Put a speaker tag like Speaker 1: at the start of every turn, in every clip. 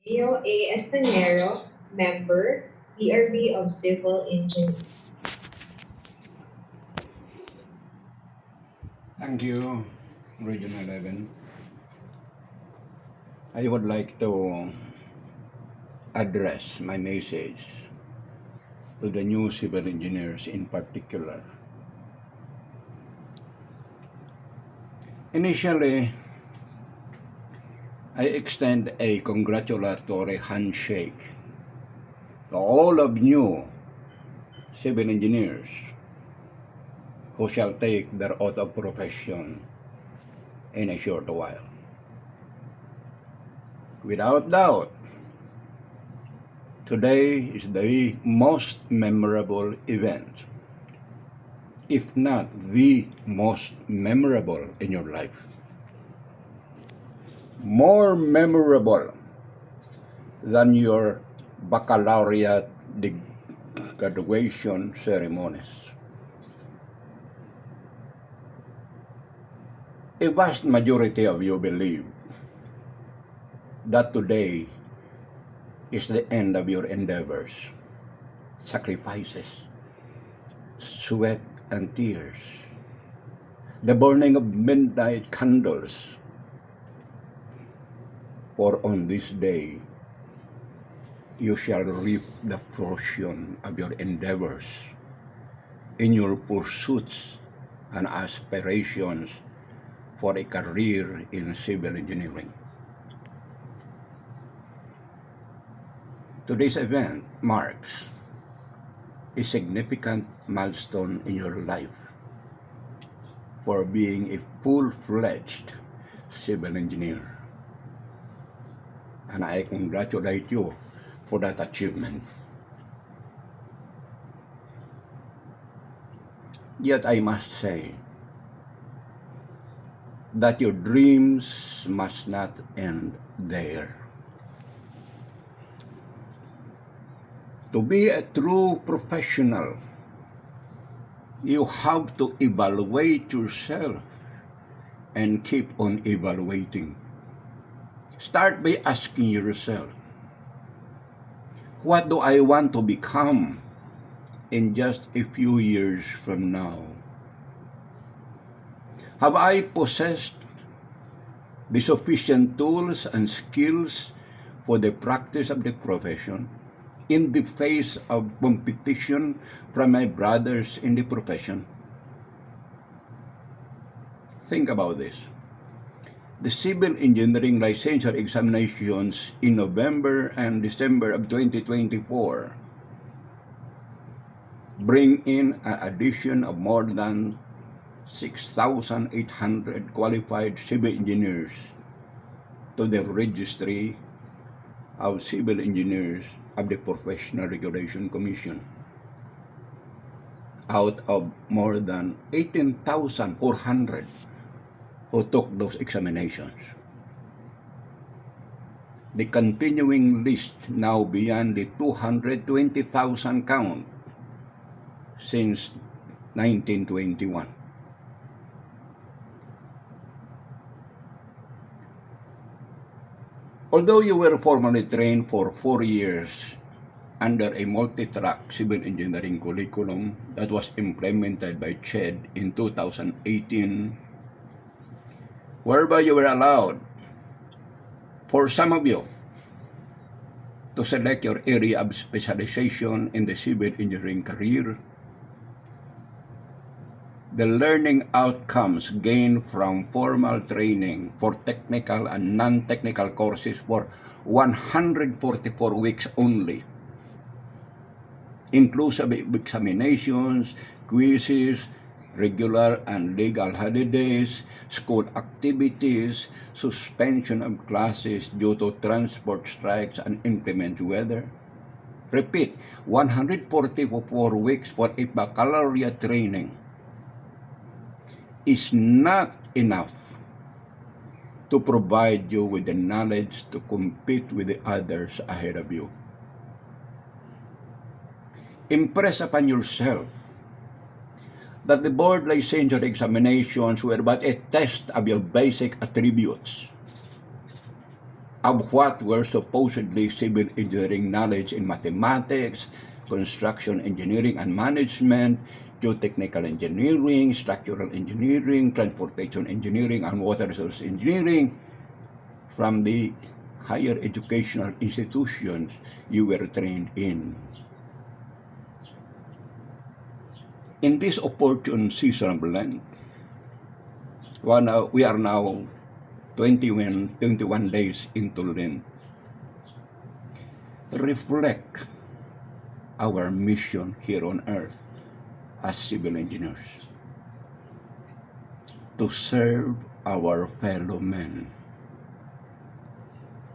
Speaker 1: Leo A. Estanero, Member, PRB of Civil Engineering.
Speaker 2: Thank you, Region 11. I would like to address my message to the new civil engineers in particular. Initially, I extend a congratulatory handshake to all of new civil engineers who shall take their oath of profession in a short while. Without doubt, today is the most memorable event, if not the most memorable in your life. More memorable than your baccalaureate graduation ceremonies. A vast majority of you believe that today is the end of your endeavors, sacrifices, sweat and tears, the burning of midnight candles. For on this day, you shall reap the portion of your endeavors in your pursuits and aspirations for a career in civil engineering. Today's event marks a significant milestone in your life for being a full-fledged civil engineer. And I congratulate you for that achievement. Yet I must say that your dreams must not end there. To be a true professional, you have to evaluate yourself and keep on evaluating. Start by asking yourself, what do I want to become in just a few years from now? Have I possessed the sufficient tools and skills for the practice of the profession in the face of competition from my brothers in the profession? Think about this. The civil engineering licensure examinations in November and December of 2024 bring in an addition of more than 6,800 qualified civil engineers to the registry of civil engineers of the Professional Regulation Commission, out of more than 18,400 who took those examinations. The continuing list now beyond the 220,000 count since 1921. Although you were formally trained for 4 years under a multi-track civil engineering curriculum that was implemented by CHED in 2018, whereby you were allowed, for some of you, to select your area of specialization in the civil engineering career, the learning outcomes gained from formal training for technical and non-technical courses for 144 weeks only, inclusive of examinations, quizzes, regular and legal holidays, school activities, suspension of classes due to transport strikes and inclement weather. Repeat, 144 weeks for a baccalaureate training is not enough to provide you with the knowledge to compete with the others ahead of you. Impress upon yourself that the board licensure examinations were but a test of your basic attributes. of what were supposedly civil engineering knowledge in mathematics, construction engineering and management, geotechnical engineering, structural engineering, transportation engineering, and water resource engineering from the higher educational institutions you were trained in. In this opportune season of Lent, we are now 21 days into Lent. Reflect our mission here on earth as civil engineers to serve our fellow men.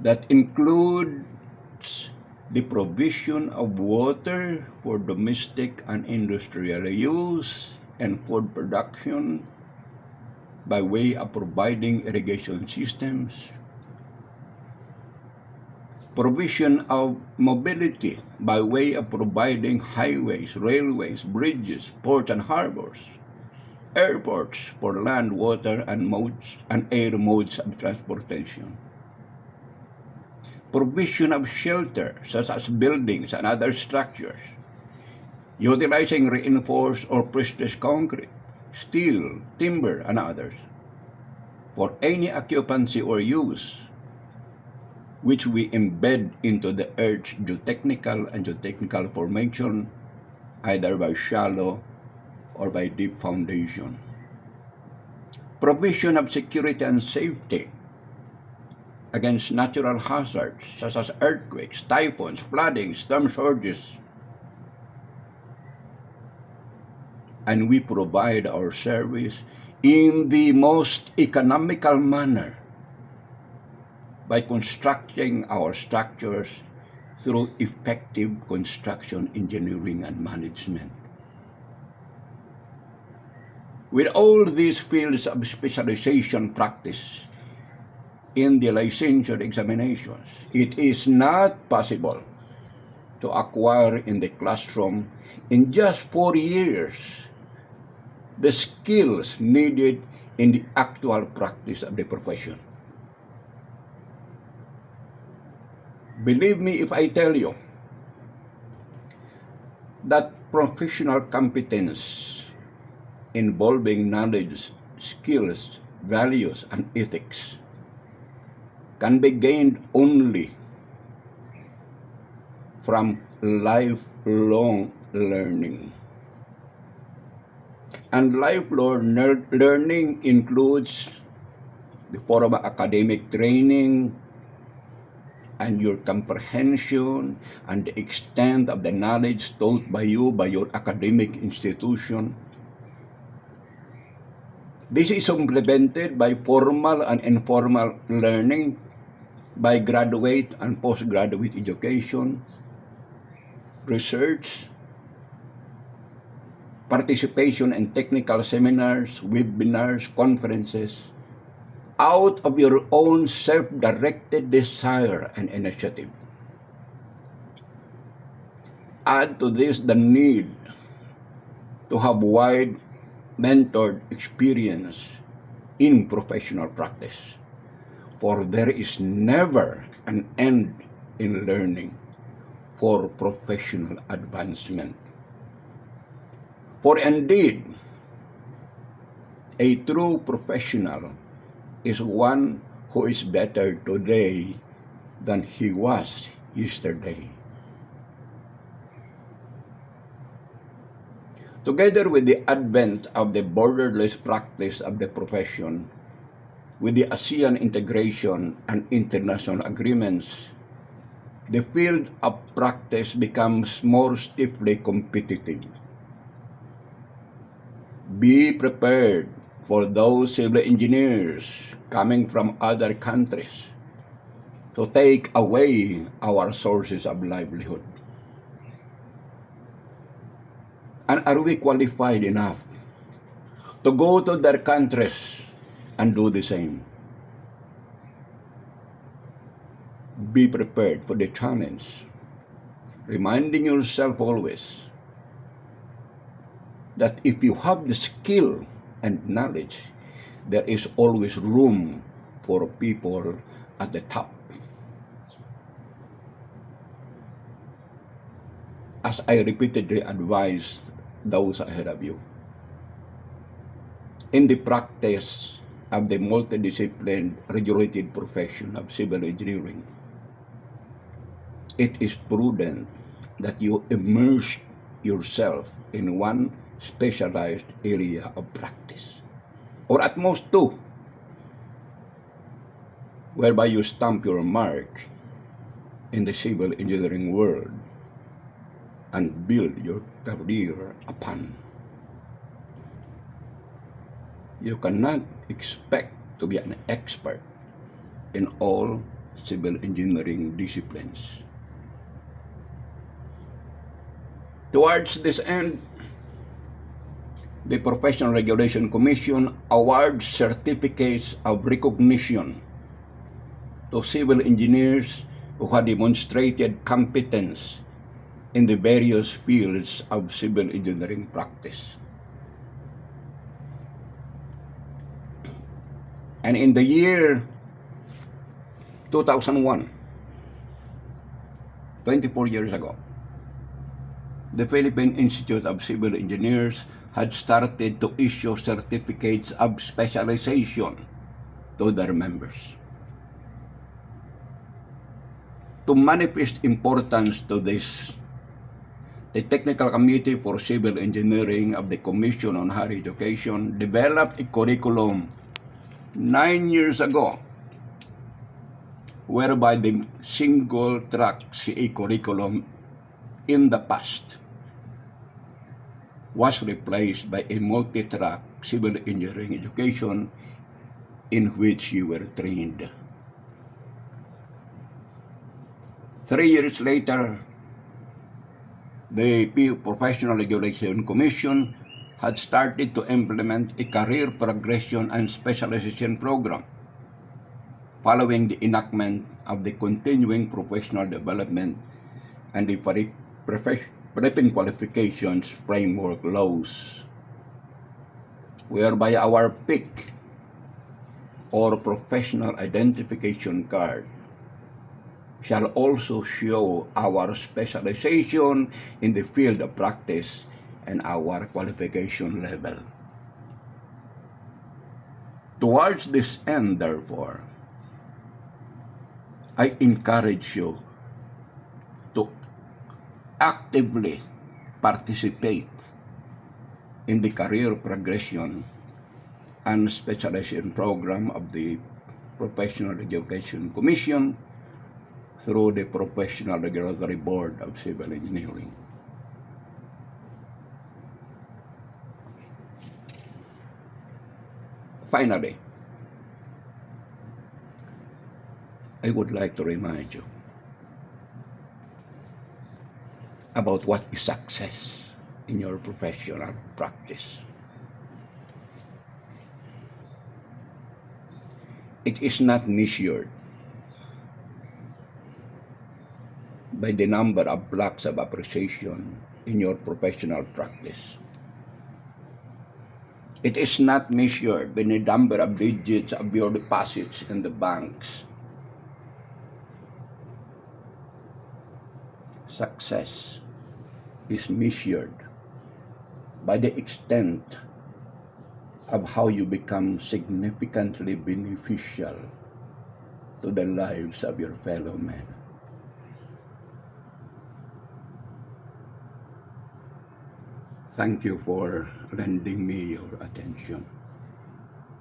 Speaker 2: That includes the provision of water for domestic and industrial use and food production by way of providing irrigation systems, provision of mobility by way of providing highways, railways, bridges, ports and harbors, airports for land, water, and air modes of transportation, provision of shelter such as buildings and other structures, utilizing reinforced or prestressed concrete, steel, timber, and others for any occupancy or use which we embed into the Earth's geotechnical and geotechnical formation, either by shallow or by deep foundation. Provision of security and safety against natural hazards such as earthquakes, typhoons, flooding, storm surges. And we provide our service in the most economical manner by constructing our structures through effective construction engineering and management. With all these fields of specialization practiced in the licensure examinations, it is not possible to acquire in the classroom in just 4 years the skills needed in the actual practice of the profession. Believe me if I tell you that professional competence involving knowledge, skills, values, and ethics can be gained only from lifelong learning. And lifelong learning includes the formal academic training and your comprehension and the extent of the knowledge taught by you by your academic institution. This is supplemented by formal and informal learning, by graduate and postgraduate education, research, participation in technical seminars, webinars, conferences, out of your own self-directed desire and initiative. Add to this the need to have wide mentored experience in professional practice, for there is never an end in learning for professional advancement. For indeed, a true professional is one who is better today than he was yesterday. Together with the advent of the borderless practice of the profession, with the ASEAN integration and international agreements, the field of practice becomes more stiffly competitive. Be prepared for those civil engineers coming from other countries to take away our sources of livelihood. And are we qualified enough to go to their countries and do the same? Be prepared for the challenge, reminding yourself always that if you have the skill and knowledge, there is always room for people at the top. as I repeatedly advised those ahead of you, in the practice of the multidisciplinary regulated profession of civil engineering, it is prudent that you immerse yourself in one specialized area of practice, or at most two, whereby you stamp your mark in the civil engineering world and build your career upon. You cannot expect to be an expert in all civil engineering disciplines. Towards this end, the Professional Regulation Commission awards certificates of recognition to civil engineers who have demonstrated competence in the various fields of civil engineering practice. And in the year 2001, 24 years ago, the Philippine Institute of Civil Engineers had started to issue certificates of specialization to their members. To manifest importance to this, the Technical Committee for Civil Engineering of the Commission on Higher Education developed a curriculum 9 years ago, whereby the single-track CA curriculum in the past was replaced by a multi-track civil engineering education in which you were trained. 3 years later, the Professional Regulation Commission had started to implement a career progression and specialization program following the enactment of the Continuing Professional Development and the Philippine Qualifications Framework laws, whereby our PIC or Professional Identification Card shall also show our specialization in the field of practice and our qualification level. Towards this end, therefore, I encourage you to actively participate in the career progression and specialization program of the Professional Education Commission through the Professional Regulatory Board of Civil Engineering. Finally, I would like to remind you about what is success in your professional practice. It is not measured by the number of blocks of appreciation in your professional practice. It is not measured by the number of digits of your deposits in the banks. Success is measured by the extent of how you become significantly beneficial to the lives of your fellow men. Thank you for lending me your attention.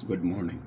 Speaker 2: Good morning.